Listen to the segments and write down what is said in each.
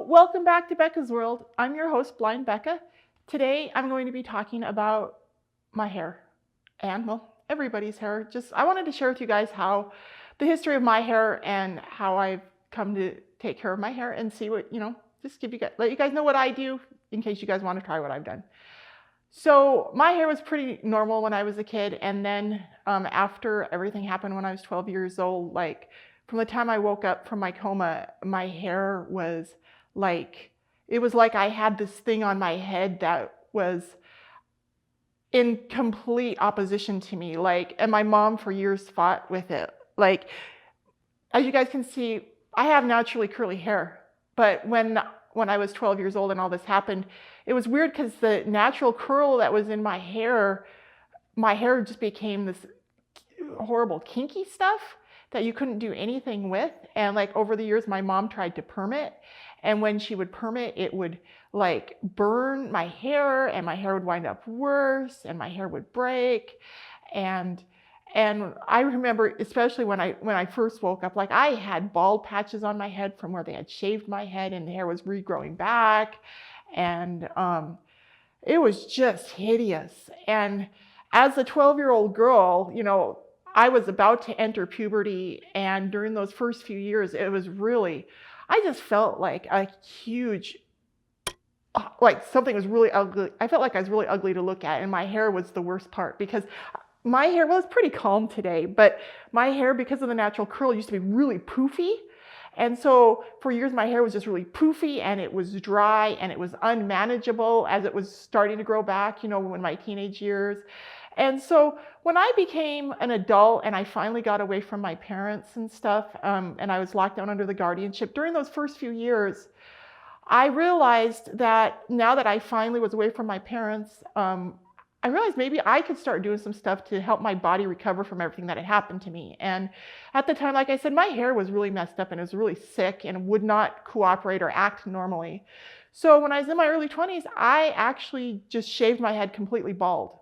welcome back to Becca's World. I'm your host, Blind Becca. Today, I'm going to be talking about my hair and, well, everybody's hair. I wanted to share with you guys how the history of my hair and how I've come to take care of my hair and see what, just let you guys know what I do in case you guys want to try what I've done. So my hair was pretty normal when I was a kid. And then after everything happened when I was 12 years old, like from the time I woke up from my coma, my hair was it was like I had this thing on my head that was in complete opposition to me. And my mom for years fought with it. As you guys can see, I have naturally curly hair, but when I was 12 years old and all this happened, it was weird because the natural curl that was in my hair just became this horrible kinky stuff that you couldn't do anything with. And over the years, my mom tried to perm it. And when she would perm it, it would burn my hair, and my hair would wind up worse, and my hair would break. And I remember, especially when I first woke up, I had bald patches on my head from where they had shaved my head, and the hair was regrowing back. And it was just hideous. And as a 12-year-old girl, I was about to enter puberty. And during those first few years, it was really, I just felt like a huge, something was really ugly. I felt like I was really ugly to look at. And my hair was the worst part because my hair was pretty calm today, but my hair, because of the natural curl, used to be really poofy. And so for years, my hair was just really poofy, and it was dry, and it was unmanageable as it was starting to grow back, in my teenage years. And so when I became an adult and I finally got away from my parents and stuff, and I was locked down under the guardianship, during those first few years, I realized that now that I finally was away from my parents, I realized maybe I could start doing some stuff to help my body recover from everything that had happened to me. And at the time, like I said, my hair was really messed up and it was really sick and would not cooperate or act normally. So when I was in my early 20s, I actually just shaved my head completely bald.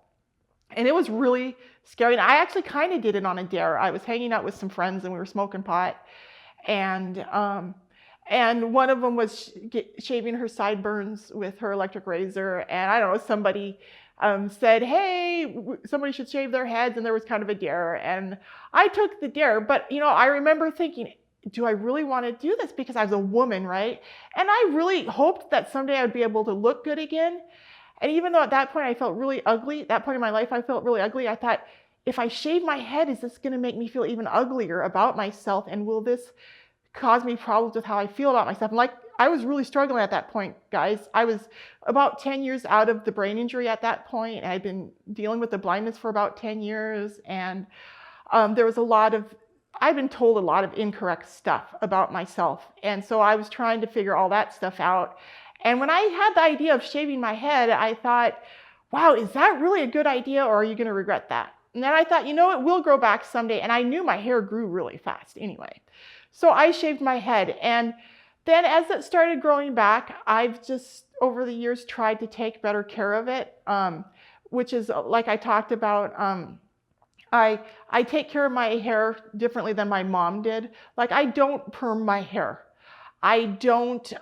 And it was really scary. And I actually kind of did it on a dare. I was hanging out with some friends and we were smoking pot. And one of them was shaving her sideburns with her electric razor. And I don't know, somebody said, hey, somebody should shave their heads. And there was kind of a dare. And I took the dare. But, I remember thinking, do I really want to do this? Because I was a woman, right? And I really hoped that someday I would be able to look good again. And even though at that point I felt really ugly, at that point in my life I felt really ugly, I thought, if I shave my head, is this going to make me feel even uglier about myself? And will this cause me problems with how I feel about myself? And I was really struggling at that point, guys. I was about 10 years out of the brain injury at that point. And I'd been dealing with the blindness for about 10 years. And there was I'd been told a lot of incorrect stuff about myself. And so I was trying to figure all that stuff out. And when I had the idea of shaving my head, I thought, wow, is that really a good idea, or are you going to regret that? And then I thought, it will grow back someday. And I knew my hair grew really fast anyway. So I shaved my head. And then as it started growing back, I've just, over the years, tried to take better care of it, which is, like I talked about, I take care of my hair differently than my mom did. I don't perm my hair. I don't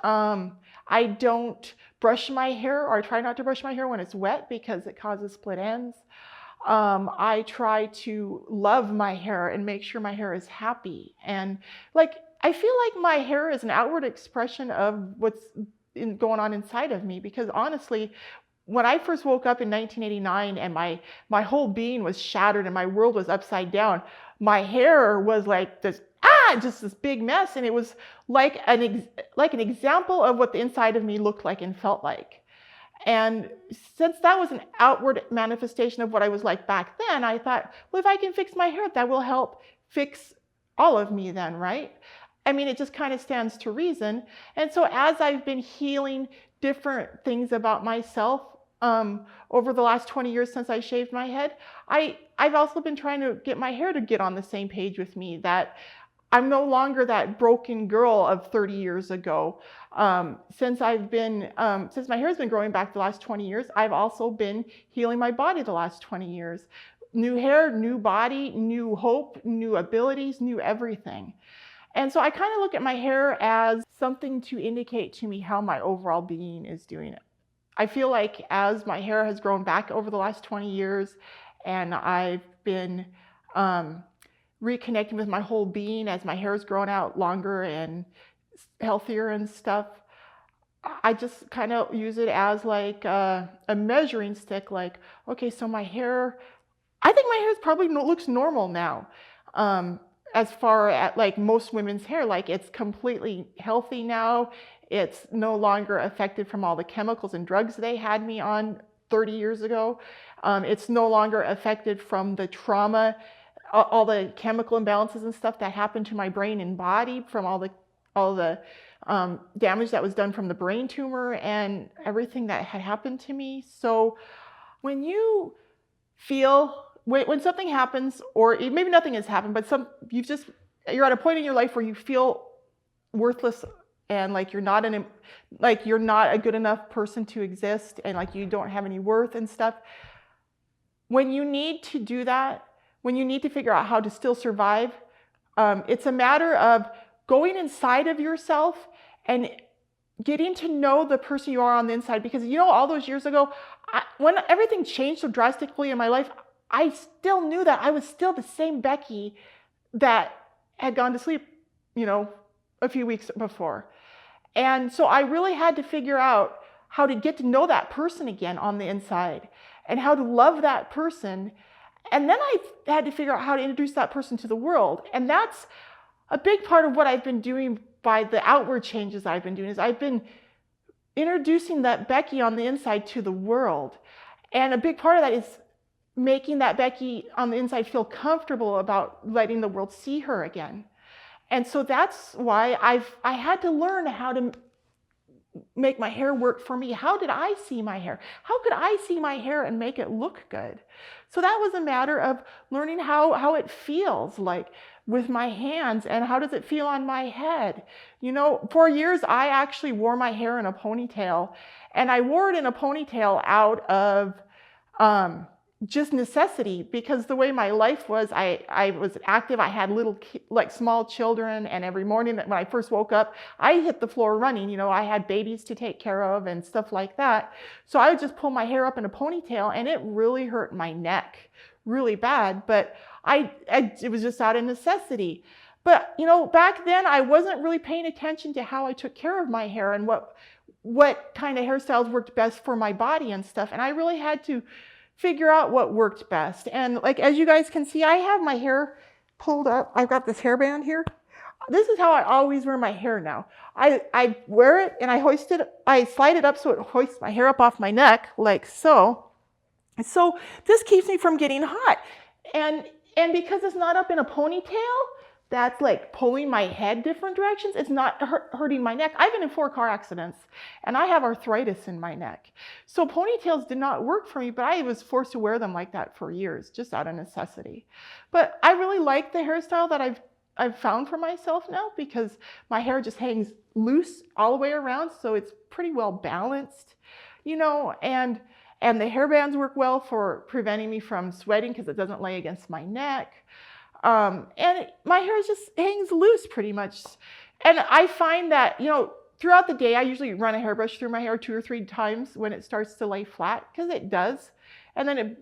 brush my hair, or I try not to brush my hair when it's wet because it causes split ends. I try to love my hair and make sure my hair is happy. And I feel like my hair is an outward expression of what's going on inside of me, because honestly, when I first woke up in 1989 and my whole being was shattered and my world was upside down, my hair was just this big mess. And it was like an example of what the inside of me looked like and felt like. And since that was an outward manifestation of what I was like back then, I thought, well, if I can fix my hair, that will help fix all of me then, right? I mean, it just kind of stands to reason. And so as I've been healing different things about myself over the last 20 years since I shaved my head, I've also been trying to get my hair to get on the same page with me, that I'm no longer that broken girl of 30 years ago. Since my hair has been growing back the last 20 years, I've also been healing my body the last 20 years. New hair, new body, new hope, new abilities, new everything. And so I kind of look at my hair as something to indicate to me how my overall being is doing. I feel like as my hair has grown back over the last 20 years and I've been reconnecting with my whole being as my hair has grown out longer and healthier and stuff, I just kind of use it as like a measuring stick. Like, okay, so my hair, I think my hair probably looks normal now. As far as like most women's hair, like it's completely healthy now. It's no longer affected from all the chemicals and drugs they had me on 30 years ago. It's no longer affected from the trauma, all the chemical imbalances and stuff that happened to my brain and body from all the damage that was done from the brain tumor and everything that had happened to me. So when you feel, when something happens, or maybe nothing has happened, but you're at a point in your life where you feel worthless and like you're not a good enough person to exist and like you don't have any worth and stuff. When you need to do that, when you need to figure out how to still survive, it's a matter of going inside of yourself and getting to know the person you are on the inside. Because all those years ago, when everything changed so drastically in my life, I still knew that I was still the same Becky that had gone to sleep, a few weeks before. And so I really had to figure out how to get to know that person again on the inside and how to love that person. And then I had to figure out how to introduce that person to the world. And that's a big part of what I've been doing by the outward changes I've been doing, is I've been introducing that Becky on the inside to the world. And a big part of that is making that Becky on the inside feel comfortable about letting the world see her again. And so that's why I had to learn how to make my hair work for me. How did I see my hair? How could I see my hair and make it look good? So that was a matter of learning how it feels like with my hands and how does it feel on my head. For years, I actually wore my hair in a ponytail, and I wore it in a ponytail out of just necessity, because the way my life was, I was active. I had small children, and every morning when I first woke up, I hit the floor running. I had babies to take care of and stuff like that. So I would just pull my hair up in a ponytail, and it really hurt my neck really bad, but it was just out of necessity. But back then I wasn't really paying attention to how I took care of my hair and what kind of hairstyles worked best for my body and stuff. And I really had to figure out what worked best. And like, as you guys can see, I have my hair pulled up. I've got this hairband here. This is how I always wear my hair now. I wear it and I slide it up so it hoists my hair up off my neck like so. So this keeps me from getting hot. And because it's not up in a ponytail that's like pulling my head different directions, it's not hurting my neck. I've been in 4 car accidents and I have arthritis in my neck. So ponytails did not work for me, but I was forced to wear them like that for years, just out of necessity. But I really like the hairstyle that I've found for myself now, because my hair just hangs loose all the way around. So it's pretty well balanced, and the hairbands work well for preventing me from sweating because it doesn't lay against my neck. And my hair just hangs loose pretty much. And I find that, throughout the day, I usually run a hairbrush through my hair 2 or 3 times when it starts to lay flat, because it does. And then it,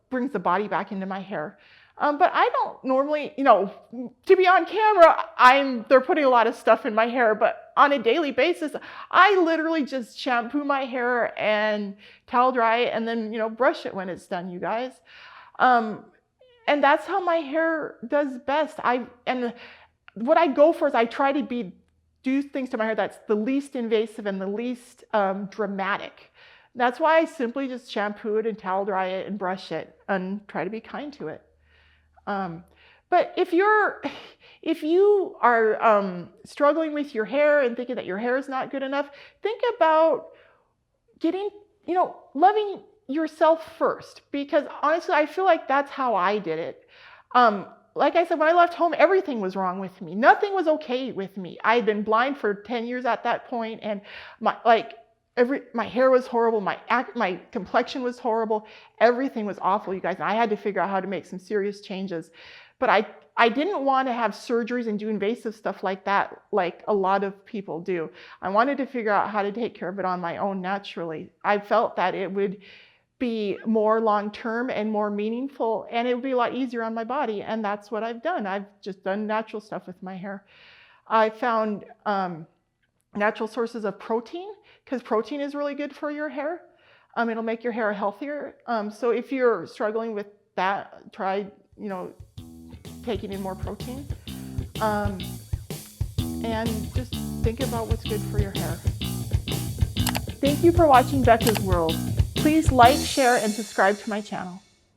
brings the body back into my hair. But I don't normally, to be on camera, they're putting a lot of stuff in my hair, but on a daily basis, I literally just shampoo my hair and towel dry it and then, brush it when it's done, you guys. And that's how my hair does best. And what I go for is I try to do things to my hair that's the least invasive and the least dramatic. That's why I simply just shampoo it and towel dry it and brush it and try to be kind to it. But if you are struggling with your hair and thinking that your hair is not good enough, think about loving yourself first, because honestly, I feel like that's how I did it. Like I said, when I left home, everything was wrong with me. Nothing was okay with me. I had been blind for 10 years at that point, and my hair was horrible, my complexion was horrible, everything was awful, you guys. And I had to figure out how to make some serious changes. But I didn't want to have surgeries and do invasive stuff like that, like a lot of people do. I wanted to figure out how to take care of it on my own naturally. I felt that it would be more long-term and more meaningful, and it would be a lot easier on my body. And that's what I've done. I've just done natural stuff with my hair. I found natural sources of protein, because protein is really good for your hair. It'll make your hair healthier. So if you're struggling with that, try, taking in more protein. And just think about what's good for your hair. Thank you for watching Becca's World. Please like, share, and subscribe to my channel.